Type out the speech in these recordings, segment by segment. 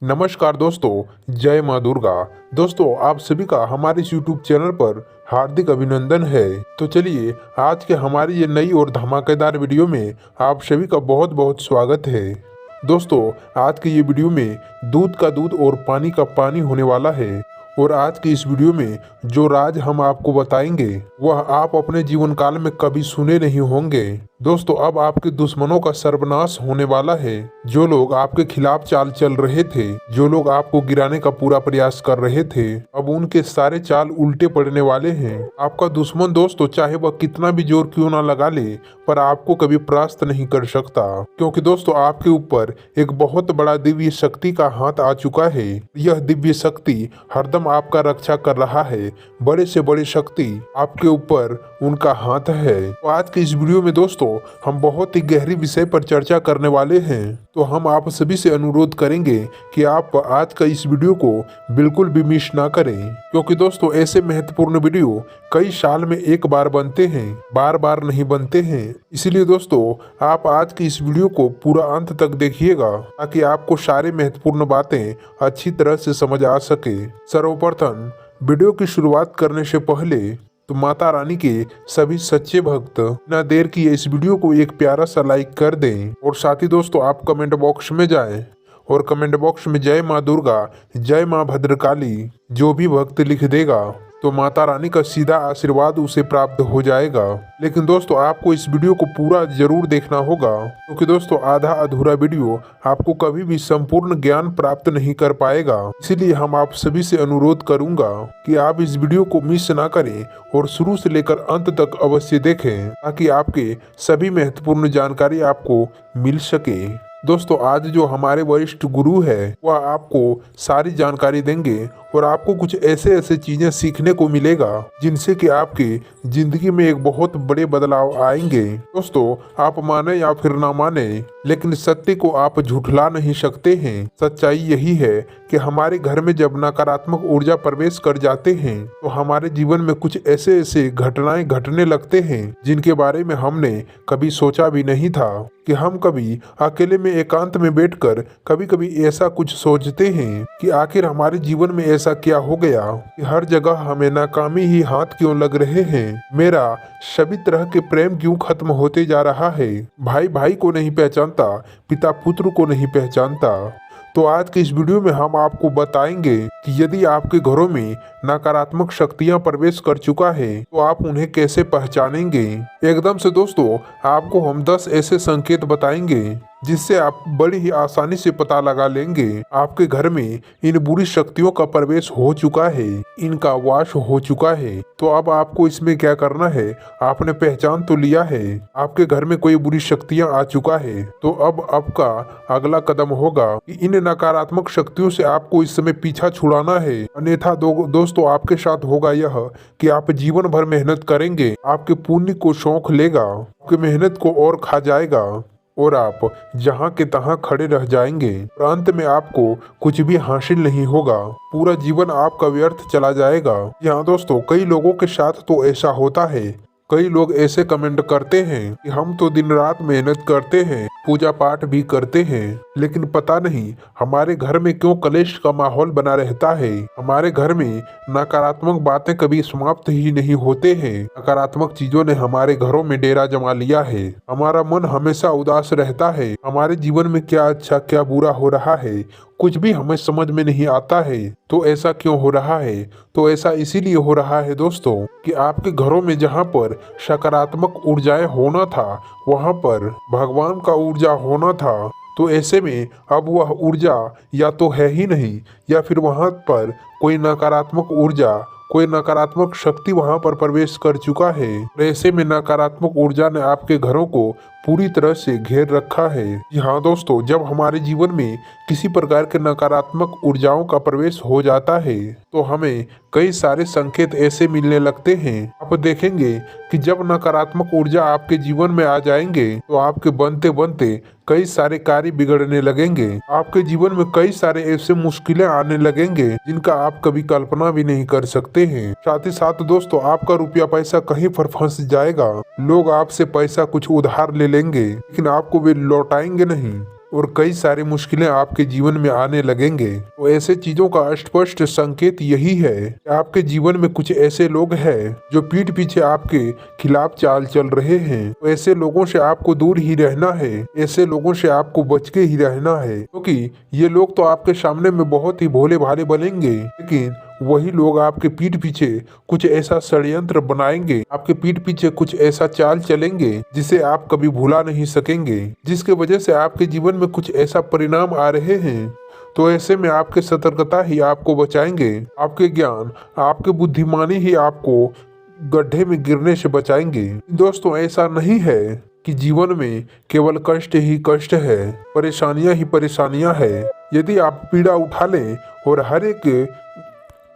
नमस्कार दोस्तों, जय माँ दुर्गा। दोस्तों, आप सभी का हमारे इस YouTube चैनल पर हार्दिक अभिनंदन है। तो चलिए, आज के हमारी ये नई और धमाकेदार वीडियो में आप सभी का बहुत बहुत स्वागत है। दोस्तों, आज की ये वीडियो में दूध का दूध और पानी का पानी होने वाला है। और आज की इस वीडियो में जो राज हम आपको बताएंगे वह आप अपने जीवन काल में कभी सुने नहीं होंगे। दोस्तों, अब आपके दुश्मनों का सर्वनाश होने वाला है। जो लोग आपके खिलाफ चाल चल रहे थे, जो लोग आपको गिराने का पूरा प्रयास कर रहे थे, अब उनके सारे चाल उल्टे पड़ने वाले हैं। आपका दुश्मन दोस्तों, चाहे वह कितना भी जोर क्यों ना लगा ले, पर आपको कभी परास्त नहीं कर सकता, क्योंकि दोस्तों आपके ऊपर एक बहुत बड़ा दिव्य शक्ति का हाथ आ चुका है। यह दिव्य शक्ति हरदम आपका रक्षा कर रहा है। बड़े से बड़ी शक्ति आपके ऊपर उनका हाथ है। तो आज की इस वीडियो में दोस्तों हम बहुत ही गहरी विषय पर चर्चा करने वाले हैं। तो हम आप सभी से अनुरोध करेंगे कि आप आज का इस वीडियो को बिल्कुल भी मिस ना करें, क्योंकि दोस्तों ऐसे महत्वपूर्ण वीडियो कई साल में एक बार बनते हैं, बार बार नहीं बनते हैं। इसलिए दोस्तों आप आज की इस वीडियो को पूरा अंत तक देखिएगा, ताकि आपको सारे महत्वपूर्ण बातें अच्छी तरह से समझ आ सके। सर्वप्रथम वीडियो की शुरुआत करने से पहले तो माता रानी के सभी सच्चे भक्त बिना देर किए इस वीडियो को एक प्यारा सा लाइक कर दें। और साथ ही दोस्तों आप कमेंट बॉक्स में जाएं और कमेंट बॉक्स में जय माँ दुर्गा, जय माँ भद्रकाली जो भी भक्त लिख देगा तो माता रानी का सीधा आशीर्वाद उसे प्राप्त हो जाएगा। लेकिन दोस्तों आपको इस वीडियो को पूरा जरूर देखना होगा, क्योंकि दोस्तों आधा अधूरा वीडियो आपको कभी भी संपूर्ण ज्ञान प्राप्त नहीं कर पाएगा। इसीलिए हम आप सभी से अनुरोध करूंगा कि आप इस वीडियो को मिस ना करें और शुरू से लेकर अंत तक अवश्य देखें, ताकि आपके सभी महत्वपूर्ण जानकारी आपको मिल सके। दोस्तों आज जो हमारे वरिष्ठ गुरु है वह आपको सारी जानकारी देंगे और आपको कुछ ऐसे ऐसे चीजें सीखने को मिलेगा जिनसे कि आपकी जिंदगी में एक बहुत बड़े बदलाव आएंगे। दोस्तों आप माने या फिर ना माने, लेकिन सत्य को आप झुठला नहीं सकते हैं। सच्चाई यही है कि हमारे घर में जब नकारात्मक ऊर्जा प्रवेश कर जाते हैं तो हमारे जीवन में कुछ ऐसे ऐसे घटनाएं घटने लगते हैं जिनके बारे में हमने कभी सोचा भी नहीं था। कि हम कभी अकेले में एकांत में बैठकर कभी कभी ऐसा कुछ सोचते हैं कि आखिर हमारे जीवन में ऐसा क्या हो गया कि हर जगह हमें नाकामी ही हाथ क्यों लग रहे हैं। मेरा सभी तरह के प्रेम क्यों खत्म होते जा रहा है। भाई भाई को नहीं पहचानता, पिता पुत्र को नहीं पहचानता। तो आज के इस वीडियो में हम आपको बताएंगे कि यदि आपके घरों में नकारात्मक शक्तियां प्रवेश कर चुका है तो आप उन्हें कैसे पहचानेंगे। एकदम से दोस्तों आपको हम 10 ऐसे संकेत बताएंगे जिससे आप बड़ी ही आसानी से पता लगा लेंगे आपके घर में इन बुरी शक्तियों का प्रवेश हो चुका है, इनका वास हो चुका है। तो अब आपको इसमें क्या करना है, आपने पहचान तो लिया है आपके घर में कोई बुरी शक्तियां आ चुका है, तो अब आपका अगला कदम होगा कि इन नकारात्मक शक्तियों से आपको इस समय पीछा छुड़ाना है। अन्यथा दोस्तों आपके साथ होगा यह कि आप जीवन भर मेहनत करेंगे, आपके पुण्य को शौक लेगा, आपकी मेहनत को और खा जाएगा और आप जहां के तहां खड़े रह जाएंगे। अंत में आपको कुछ भी हासिल नहीं होगा, पूरा जीवन आपका व्यर्थ चला जाएगा। यहाँ दोस्तों कई लोगों के साथ तो ऐसा होता है। कई लोग ऐसे कमेंट करते हैं कि हम तो दिन रात मेहनत करते हैं, पूजा पाठ भी करते हैं, लेकिन पता नहीं हमारे घर में क्यों कलेश का माहौल बना रहता है। हमारे घर में नकारात्मक बातें कभी समाप्त ही नहीं होते हैं। नकारात्मक चीजों ने हमारे घरों में डेरा जमा लिया है। हमारा मन हमेशा उदास रहता है। हमारे जीवन में क्या अच्छा क्या बुरा हो रहा है कुछ भी हमें समझ में नहीं आता है। तो ऐसा क्यों हो रहा है? तो ऐसा इसीलिए हो रहा है दोस्तों कि आपके घरों में जहाँ पर सकारात्मक ऊर्जाएं होना था वहाँ पर भगवान का ऊर्जा होना था, तो ऐसे में अब वह ऊर्जा या तो है ही नहीं या फिर वहाँ पर कोई नकारात्मक ऊर्जा, कोई नकारात्मक शक्ति वहां पर प्रवेश कर चुका है। ऐसे में नकारात्मक ऊर्जा ने आपके घरों को पूरी तरह से घेर रखा है। जी हाँ दोस्तों, जब हमारे जीवन में किसी प्रकार के नकारात्मक ऊर्जाओं का प्रवेश हो जाता है तो हमें कई सारे संकेत ऐसे मिलने लगते हैं। आप देखेंगे कि जब नकारात्मक ऊर्जा आपके जीवन में आ जाएंगे तो आपके बनते बनते कई सारे कार्य बिगड़ने लगेंगे। आपके जीवन में कई सारे ऐसे मुश्किलें आने लगेंगे जिनका आप कभी कल्पना भी नहीं कर सकते हैं। साथ ही साथ दोस्तों आपका रुपया पैसा कहीं पर फंस जाएगा। लोग आपसे पैसा कुछ उधार ले लेंगे लेकिन आपको वे लौटाएंगे नहीं। और कई सारी मुश्किलें आपके जीवन में आने लगेंगे। तो ऐसे चीजों का स्पष्ट संकेत यही है कि आपके जीवन में कुछ ऐसे लोग हैं जो पीठ पीछे आपके खिलाफ चाल चल रहे हैं। तो ऐसे लोगों से आपको दूर ही रहना है, ऐसे लोगों से आपको बच के ही रहना है, क्योंकि ये लोग तो आपके सामने में बहुत ही भोले भाले बनेंगे, लेकिन वही लोग आपके पीठ पीछे कुछ ऐसा षड्यंत्र बनाएंगे, आपके पीठ पीछे कुछ ऐसा चाल चलेंगे जिसे आप कभी भुला नहीं सकेंगे, जिसके वजह से आपके जीवन में कुछ ऐसा परिणाम आ रहे हैं। तो ऐसे में आपके सतर्कता ही आपको बचाएंगे, आपके ज्ञान, आपके बुद्धिमानी ही आपको गड्ढे में गिरने से बचाएंगे। दोस्तों, ऐसा नहीं है कि जीवन में केवल कष्ट ही कष्ट है, परेशानियां ही परेशानियां है। यदि आप पीड़ा उठा लें और हर एक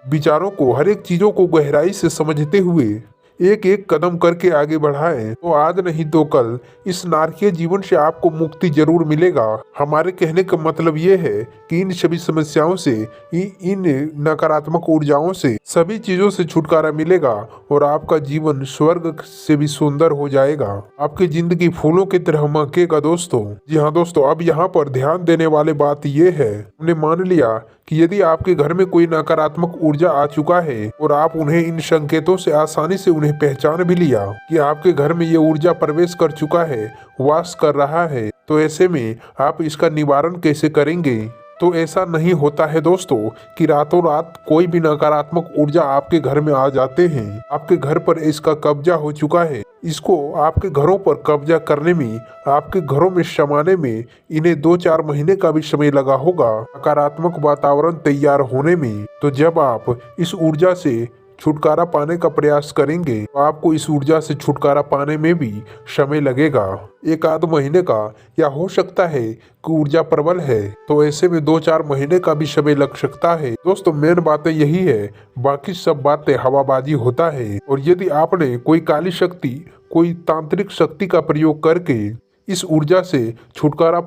विचारों को, हर एक चीजों को गहराई से समझते हुए एक एक कदम करके आगे बढ़ाएं, तो आज नहीं तो कल इस नारकीय जीवन से आपको मुक्ति जरूर मिलेगा। हमारे कहने का मतलब ये है कि इन सभी समस्याओं से, इन नकारात्मक ऊर्जाओं से, सभी चीजों से छुटकारा मिलेगा और आपका जीवन स्वर्ग से भी सुंदर हो जाएगा। आपकी जिंदगी फूलों की तरह महकेगा दोस्तों। जी हाँ दोस्तों, अब यहाँ पर ध्यान देने वाली बात ये है, हमने मान लिया कि यदि आपके घर में कोई नकारात्मक ऊर्जा आ चुका है और आप उन्हें इन संकेतों से आसानी से उन्हें पहचान भी लिया कि आपके घर में ये ऊर्जा प्रवेश कर चुका है, वास कर रहा है, तो ऐसे में आप इसका निवारण कैसे करेंगे? तो ऐसा नहीं होता है दोस्तों कि रातों रात कोई भी नकारात्मक ऊर्जा आपके घर में आ जाते हैं, आपके घर पर इसका कब्जा हो चुका है। इसको आपके घरों पर कब्जा करने में, आपके घरों में समाने में इन्हें 2-4 महीने का भी समय लगा होगा, नकारात्मक वातावरण तैयार होने में। तो जब आप इस ऊर्जा से छुटकारा पाने का प्रयास करेंगे तो आपको इस ऊर्जा से छुटकारा पाने में भी समय लगेगा, 1-आध महीने का, या हो सकता है कि ऊर्जा प्रबल है तो ऐसे में 2-4 महीने का भी समय लग सकता है। दोस्तों, मेन बातें यही है, बाकी सब बातें हवाबाजी होता है। और यदि आपने कोई काली शक्ति, कोई तांत्रिक शक्ति का प्रयोग करके इस ऊर्जा से छुटकारा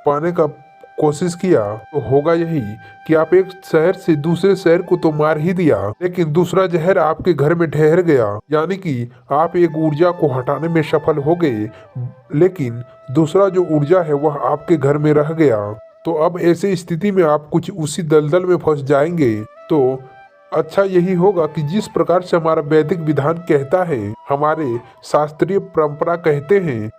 पाने का कोशिश किया तो होगा यही कि आप एक शहर से दूसरे शहर को तो मार ही दिया, लेकिन दूसरा जहर आपके घर में ठहर गया। यानी कि आप एक ऊर्जा को हटाने में सफल हो गए, लेकिन दूसरा जो ऊर्जा है वह आपके घर में रह गया। तो अब ऐसी स्थिति में आप कुछ उसी दलदल में फंस जाएंगे। तो अच्छा यही होगा कि जिस प्रकार से हमारा वैदिक विधान कहता है, हमारे शास्त्रीय परंपरा कहते हैं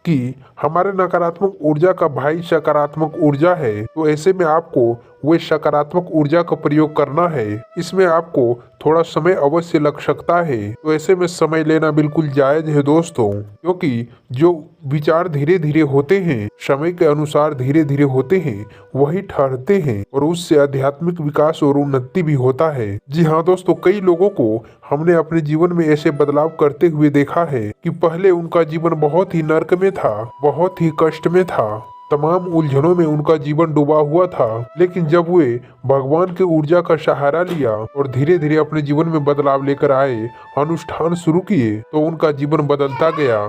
कि हमारे नकारात्मक ऊर्जा का भाई सकारात्मक ऊर्जा है, तो ऐसे में आपको वह सकारात्मक ऊर्जा का प्रयोग करना है। इसमें आपको थोड़ा समय अवश्य लग सकता है, तो ऐसे में समय लेना बिल्कुल जायज है दोस्तों, क्योंकि जो विचार धीरे धीरे होते हैं, समय के अनुसार धीरे धीरे होते हैं, वही ठहरते हैं और उससे आध्यात्मिक विकास और उन्नति भी होता है। जी हाँ दोस्तों, कई लोगों को हमने अपने जीवन में ऐसे बदलाव करते हुए देखा है कि पहले उनका जीवन बहुत ही नर्क में था, बहुत ही कष्ट में था, तमाम उलझनों में उनका जीवन डूबा हुआ था, लेकिन जब वे भगवान की ऊर्जा का सहारा लिया और धीरे धीरे अपने जीवन में बदलाव लेकर आए, अनुष्ठान शुरू किए, तो उनका जीवन बदलता गया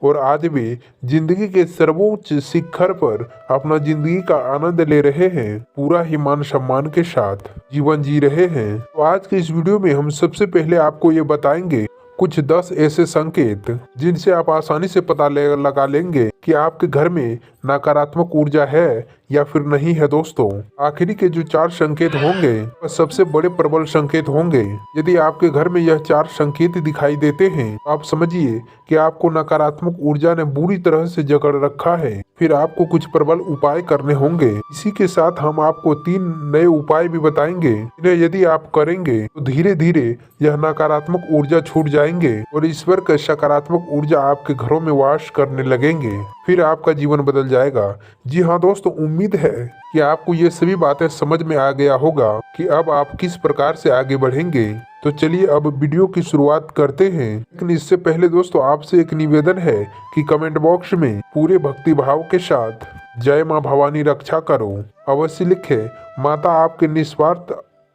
और आज वे जिंदगी के सर्वोच्च शिखर पर अपना जिंदगी का आनंद ले रहे हैं, पूरा ही मान सम्मान के साथ जीवन जी रहे हैं। तो आज के इस वीडियो में हम सबसे पहले आपको ये बताएंगे कुछ 10 ऐसे संकेत जिनसे आप आसानी से पता लगा लेंगे कि आपके घर में नकारात्मक ऊर्जा है या फिर नहीं है। दोस्तों, आखिरी के जो 4 संकेत होंगे वह सबसे बड़े प्रबल संकेत होंगे। यदि आपके घर में यह 4 संकेत दिखाई देते हैं तो आप समझिए कि आपको नकारात्मक ऊर्जा ने बुरी तरह से जकड़ रखा है। फिर आपको कुछ प्रबल उपाय करने होंगे। इसी के साथ हम आपको 3 नए उपाय भी बताएंगे, जिन्हें यदि आप करेंगे तो धीरे धीरे यह नकारात्मक ऊर्जा छूट जाएंगे और ईश्वर का सकारात्मक ऊर्जा आपके घरों में वास करने लगेंगे। फिर आपका जीवन बदल जाएगा। जी हाँ दोस्तों, उम्मीद है कि आपको ये सभी बातें समझ में आ गया होगा कि अब आप किस प्रकार से आगे बढ़ेंगे। तो चलिए अब वीडियो की शुरुआत करते हैं, लेकिन इससे पहले दोस्तों आपसे एक निवेदन है कि कमेंट बॉक्स में पूरे भक्ति भाव के साथ जय माँ भवानी रक्षा करो अवश्य लिखें। माता आपके निस्वार्थ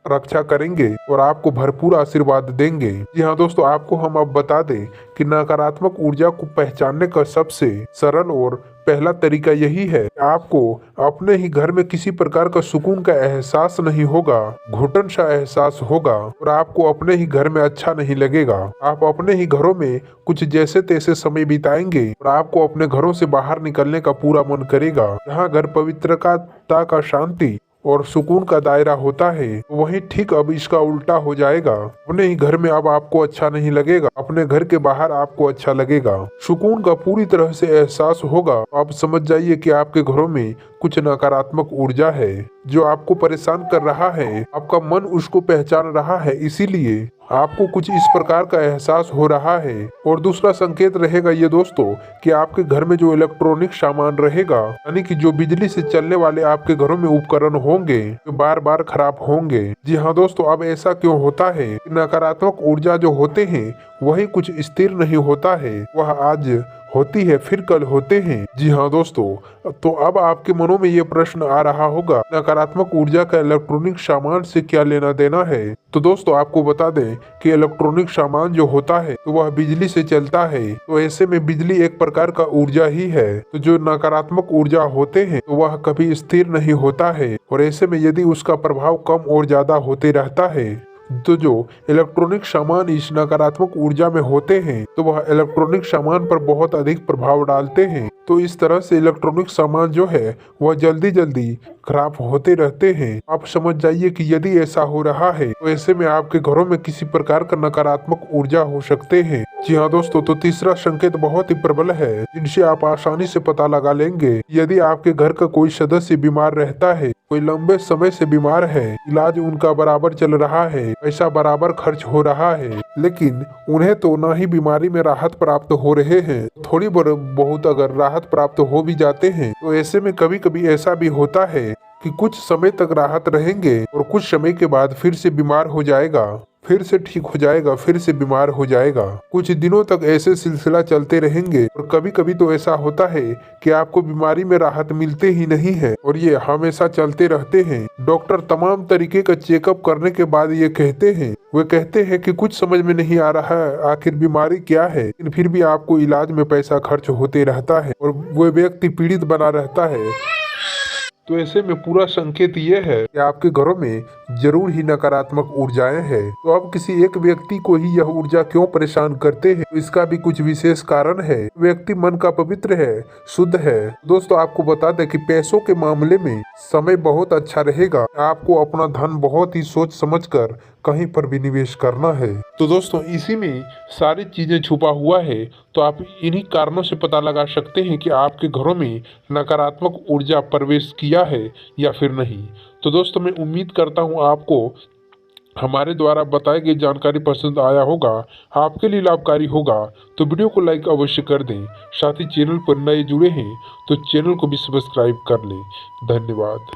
रक्षा करेंगे और आपको भरपूर आशीर्वाद देंगे। जी हाँ दोस्तों, आपको हम अब बता दें कि नकारात्मक ऊर्जा को पहचानने का सबसे सरल और पहला तरीका यही है कि आपको अपने ही घर में किसी प्रकार का सुकून का एहसास नहीं होगा, घुटन सा एहसास होगा और आपको अपने ही घर में अच्छा नहीं लगेगा। आप अपने ही घरों में कुछ जैसे तैसे समय बिताएंगे और आपको अपने घरों से बाहर निकलने का पूरा मन करेगा। जहाँ घर पवित्रता का शांति और सुकून का दायरा होता है, वहीं ठीक अब इसका उल्टा हो जाएगा। अपने ही घर में अब आपको अच्छा नहीं लगेगा, अपने घर के बाहर आपको अच्छा लगेगा, सुकून का पूरी तरह से एहसास होगा। आप समझ जाइए कि आपके घरों में कुछ नकारात्मक ऊर्जा है जो आपको परेशान कर रहा है। आपका मन उसको पहचान रहा है, इसीलिए आपको कुछ इस प्रकार का एहसास हो रहा है। और दूसरा संकेत रहेगा ये दोस्तों कि आपके घर में जो इलेक्ट्रॉनिक सामान रहेगा, यानी कि जो बिजली से चलने वाले आपके घरों में उपकरण होंगे, जो बार बार खराब होंगे। जी हाँ दोस्तों, अब ऐसा क्यों होता है कि नकारात्मक ऊर्जा जो होते हैं वही कुछ स्थिर नहीं होता है, वह आज होती है फिर कल होते हैं। जी हाँ दोस्तों, तो अब आपके मनों में ये प्रश्न आ रहा होगा, नकारात्मक ऊर्जा का इलेक्ट्रॉनिक सामान से क्या लेना देना है। तो दोस्तों आपको बता दें कि इलेक्ट्रॉनिक सामान जो होता है तो वह बिजली से चलता है, तो ऐसे में बिजली एक प्रकार का ऊर्जा ही है। तो जो नकारात्मक ऊर्जा होते हैं तो वह कभी स्थिर नहीं होता है, और ऐसे में यदि उसका प्रभाव कम और ज्यादा होते रहता है, तो जो इलेक्ट्रॉनिक सामान इस नकारात्मक ऊर्जा में होते हैं तो वह इलेक्ट्रॉनिक सामान पर बहुत अधिक प्रभाव डालते हैं। तो इस तरह से इलेक्ट्रॉनिक सामान जो है वह जल्दी जल्दी खराब होते रहते हैं। आप समझ जाइए कि यदि ऐसा हो रहा है तो ऐसे में आपके घरों में किसी प्रकार का नकारात्मक ऊर्जा हो सकते हैं। जी हाँ दोस्तों, तो तीसरा संकेत बहुत ही प्रबल है जिनसे आप आसानी से पता लगा लेंगे। यदि आपके घर का कोई सदस्य बीमार रहता है, कोई लंबे समय से बीमार है, इलाज उनका बराबर चल रहा है, पैसा बराबर खर्च हो रहा है, लेकिन उन्हें तो ना ही बीमारी में राहत प्राप्त हो रहे हैं, थोड़ी बहुत अगर राहत प्राप्त हो भी जाते हैं, तो ऐसे में कभी कभी ऐसा भी होता है कि कुछ समय तक राहत रहेंगे और कुछ समय के बाद फिर से बीमार हो जाएगा, फिर से ठीक हो जाएगा, फिर से बीमार हो जाएगा। कुछ दिनों तक ऐसे सिलसिला चलते रहेंगे और कभी कभी तो ऐसा होता है कि आपको बीमारी में राहत मिलते ही नहीं है और ये हमेशा चलते रहते हैं। डॉक्टर तमाम तरीके का चेकअप करने के बाद ये कहते हैं, वे कहते हैं कि कुछ समझ में नहीं आ रहा है आखिर बीमारी क्या है, लेकिन फिर भी आपको इलाज में पैसा खर्च होते रहता है और वो व्यक्ति पीड़ित बना रहता है। तो ऐसे में पूरा संकेत ये है कि आपके घरों में जरूर ही नकारात्मक ऊर्जाएं हैं। तो अब किसी एक व्यक्ति को ही यह ऊर्जा क्यों परेशान करते हैं, तो इसका भी कुछ विशेष कारण है। व्यक्ति मन का पवित्र है, शुद्ध है। दोस्तों आपको बता दें कि पैसों के मामले में समय बहुत अच्छा रहेगा। आपको अपना धन बहुत ही सोच समझकर कहीं पर भी निवेश करना है। तो दोस्तों इसी में सारी चीजें छुपा हुआ है। तो आप इन्हीं कारणों से पता लगा सकते हैं कि आपके घरों में नकारात्मक ऊर्जा प्रवेश किया है या फिर नहीं। तो दोस्तों मैं उम्मीद करता हूँ आपको हमारे द्वारा बताई गई जानकारी पसंद आया होगा, आपके लिए लाभकारी होगा। तो वीडियो को लाइक अवश्य कर दें, साथ ही चैनल पर नए जुड़े हैं तो चैनल को भी सब्सक्राइब कर लें। धन्यवाद।